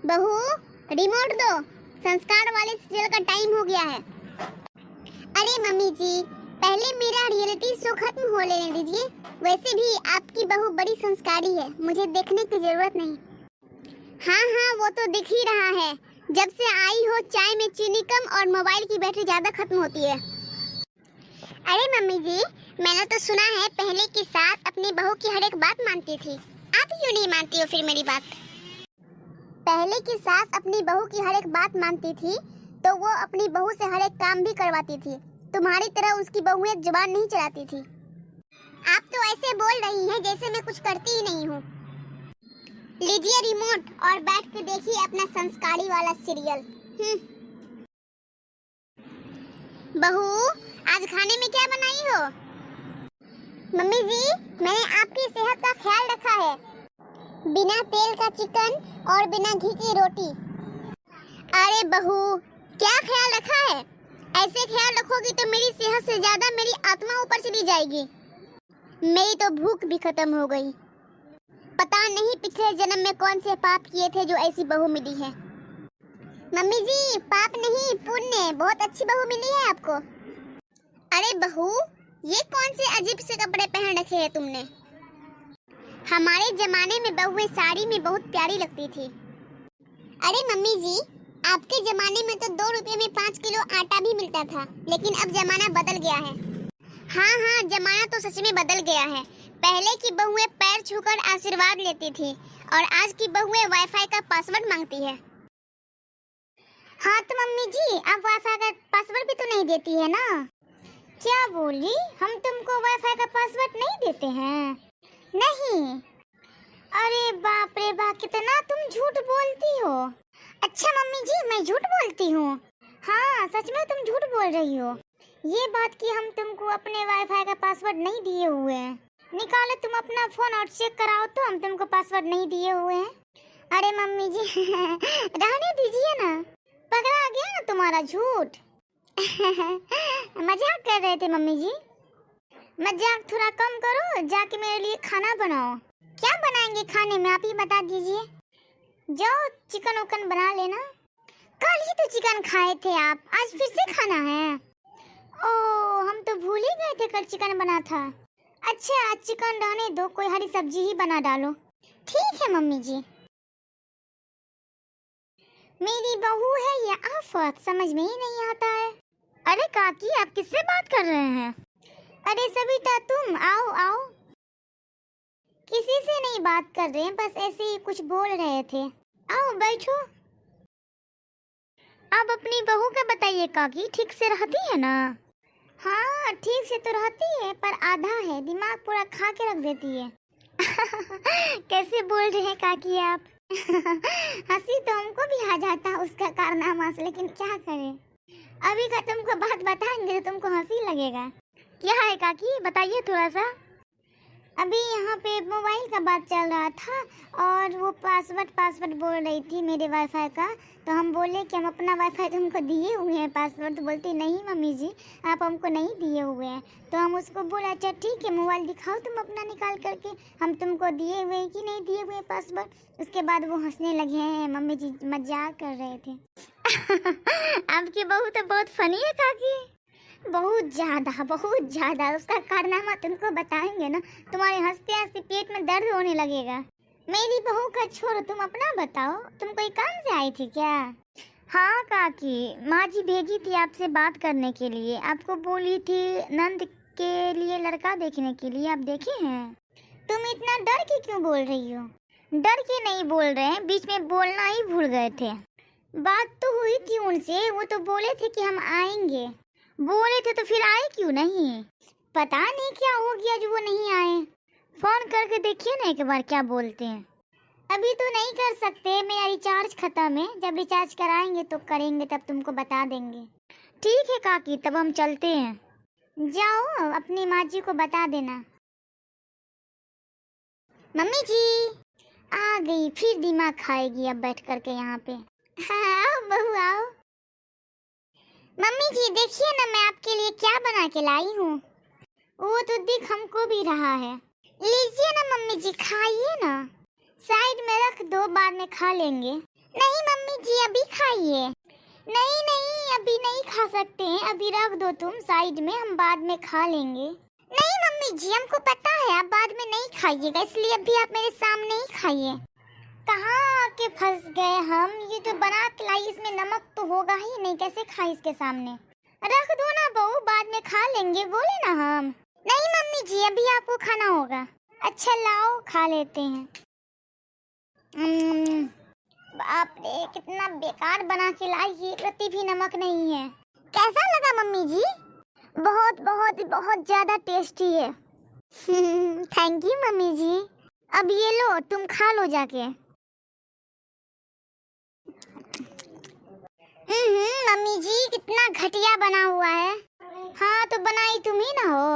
बहू रिमोट दो, संस्कार वाले सीरियल का टाइम हो गया है। अरे मम्मी जी, पहले मेरा रियलिटी शो खत्म हो लेने दीजिए। वैसे भी आपकी बहू बड़ी संस्कारी है, मुझे देखने की जरूरत नहीं। हाँ हाँ, वो तो दिख ही रहा है। जब से आई हो चाय में चीनी कम और मोबाइल की बैटरी ज्यादा खत्म होती है। अरे मम्मी जी, मैंने तो सुना है पहले की सास अपनी बहू की हर एक बात मानती थी। आप क्यों नहीं मानती हो फिर मेरी बात? पहले की सास अपनी बहू की हर एक बात मानती थी तो वो अपनी बहू से हर एक काम भी करवाती थी। तुम्हारी तरह उसकी बहुएं जुबान नहीं चलाती थी। आप तो ऐसे बोल रही हैं जैसे मैं कुछ करती ही नहीं हूँ। लीजिए रिमोट और बैठ के देखिए अपना संस्कारी वाला सीरियल। बहू, आज खाने में क्या बनाई हो? मम्मी जी, मैंने आपकी सेहत का ख्याल रखा है। बिना तेल का चिकन और बिना घी की रोटी। अरे बहू, क्या ख्याल रखा है? ऐसे ख्याल रखोगी तो मेरी सेहत से ज्यादा मेरी आत्मा ऊपर चली जाएगी। मेरी तो भूख भी खत्म हो गई। पता नहीं पिछले जन्म में कौन से पाप किए थे जो ऐसी बहू मिली है। मम्मी जी, पाप नहीं पुण्य, बहुत अच्छी बहू मिली है आपको। अरे बहू, ये कौन से अजीब से कपड़े पहन रखे हैं तुमने? हमारे जमाने में बहुएं साड़ी में बहुत प्यारी लगती थी। अरे मम्मी जी, आपके जमाने में तो 2 रुपए में 5 किलो आटा भी मिलता था, लेकिन अब जमाना बदल गया है। हाँ हाँ, जमाना तो सच में बदल गया है। पहले की बहुएं पैर छूकर आशीर्वाद लेती थी और आज की बहुएं वाईफाई का पासवर्ड मांगती है। हाँ तो मम्मी जी, आप वाईफाई का पासवर्ड भी तो नहीं देती है ना? क्या बोली? हम तुमको वाईफाई का पासवर्ड नहीं देते हैं? नहीं। अरे बाप रे बाप, कितना तुम झूठ बोलती हो। अच्छा मम्मी जी, मैं झूठ बोलती हूँ? हाँ, सच में तुम झूठ बोल रही हो। ये बात कि हम तुमको अपने वाईफाई का पासवर्ड नहीं दिए हुए हैं। निकालो तुम अपना फोन और चेक कराओ तो हम तुमको पासवर्ड नहीं दिए हुए हैं। अरे मम्मी जी रहने दीजिए ना, पकड़ा गया ना तुम्हारा झूठ। मजाक कर रहे थे मम्मी जी। मजाक थोड़ा कम करो, जाके मेरे लिए खाना बनाओ। क्या बनाएंगे खाने में आप ही बता दीजिए। जाओ चिकन उकन बना लेना। कल ही तो चिकन खाए थे आप, आज फिर से खाना है? ओह, हम तो भूल ही गए थे कल चिकन बना था। अच्छा, आज चिकन रहने दो, कोई हरी सब्जी ही बना डालो। ठीक है मम्मी जी। मेरी बहू है या आफत, समझ में ही नहीं आता है। अरे काकी, आप किससे बात कर रहे हैं? अरे सविता, तुम आओ आओ। किसी से नहीं बात कर रहे हैं, बस ऐसे ही कुछ बोल रहे थे। आओ बैठो। आप अपनी बहू का बताइए काकी, ठीक से रहती है ना? हाँ, ठीक से तो रहती है, पर आधा है, दिमाग पूरा खा के रख देती है। कैसे बोल रहे हैं काकी आप? हंसी तो हमको भी आ जाता है उसका कारनामा से, लेकिन क्या करें। अभी का तुमको बात बताएंगे तो तुमको हंसी लगेगा। क्या है काकी, बताइए थोड़ा सा। अभी यहाँ पे मोबाइल का बात चल रहा था और वो पासवर्ड बोल रही थी मेरे वाईफाई का। तो हम बोले कि हम अपना वाईफाई तुमको दिए हुए हैं पासवर्ड, तो बोलती नहीं मम्मी जी, आप हमको नहीं दिए हुए हैं। तो हम उसको बोला अच्छा ठीक है, मोबाइल दिखाओ तुम अपना निकाल करके, हम तुमको दिए हुए कि नहीं दिए हुए पासवर्ड। उसके बाद वो हंसने लगे हैं, मम्मी जी मजाक कर रहे थे। आपकी बहू तो बहुत फनी है काकी। बहुत ज़्यादा। उसका कारनामा तुमको बताएंगे ना, तुम्हारे हंसते हंसते पेट में दर्द होने लगेगा। मेरी बहू का छोड़ो, तुम अपना बताओ, तुम कोई काम से आई थी क्या? हाँ काकी, माँ जी भेजी थी आपसे बात करने के लिए। आपको बोली थी नंद के लिए लड़का देखने के लिए, आप देखे हैं? तुम इतना डर के क्यों बोल रही हो? डर के नहीं बोल रहे हैं, बीच में बोलना ही भूल गए थे। बात तो हुई थी उनसे, वो तो बोले थे कि हम आएंगे। बोले थे तो फिर आए क्यों नहीं? पता नहीं क्या हो गया जो वो नहीं आए। फोन करके देखिए ना एक बार, क्या बोलते हैं। अभी तो नहीं कर सकते, मेरा रिचार्ज खत्म है, जब रिचार्ज कराएंगे तो करेंगे, तब तुमको बता देंगे। ठीक है काकी, तब हम चलते हैं। जाओ अपनी माँ जी को बता देना। मम्मी जी आ गई, फिर दिमाग खाएगी अब बैठ करके यहाँ पे। हाँ आओ बहू आओ। मम्मी जी देखिए ना, मैं आपके लिए क्या बना के लाई हूँ। वो तो दिख हमको भी रहा है। लीजिए ना मम्मी जी, खाइए ना। साइड में रख दो, बाद में खा लेंगे। नहीं मम्मी जी अभी खाइए। नहीं नहीं अभी नहीं खा सकते हैं, अभी रख दो तुम साइड में, हम बाद में खा लेंगे। नहीं मम्मी जी हमको पता है आप बाद में नहीं खाइएगा, इसलिए अभी आप मेरे सामने ही खाइए। कहाँ आके फंस गए हम, ये जो बना के लाई इसमें नमक तो होगा ही नहीं, कैसे खाए इसके सामने। रख दो ना बहू, बाद में खा लेंगे, बोले ना हम। नहीं मम्मी जी अभी आपको खाना होगा। अच्छा लाओ खा लेते हैं। बाप रे कितना बेकार बना के लाई, ये रत्ती भी नमक नहीं है। कैसा लगा मम्मी जी? बहुत बहुत बहुत ज्यादा टेस्टी है। थैंक यू मम्मी जी। अब ये लो तुम खा लो जाके। मम्मी जी कितना घटिया बना हुआ है। हाँ तो बनाई तुम ही ना हो।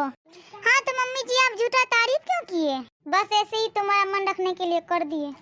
हाँ तो मम्मी जी आप झूठा तारीफ क्यों किए? बस ऐसे ही तुम्हारा मन रखने के लिए कर दिए।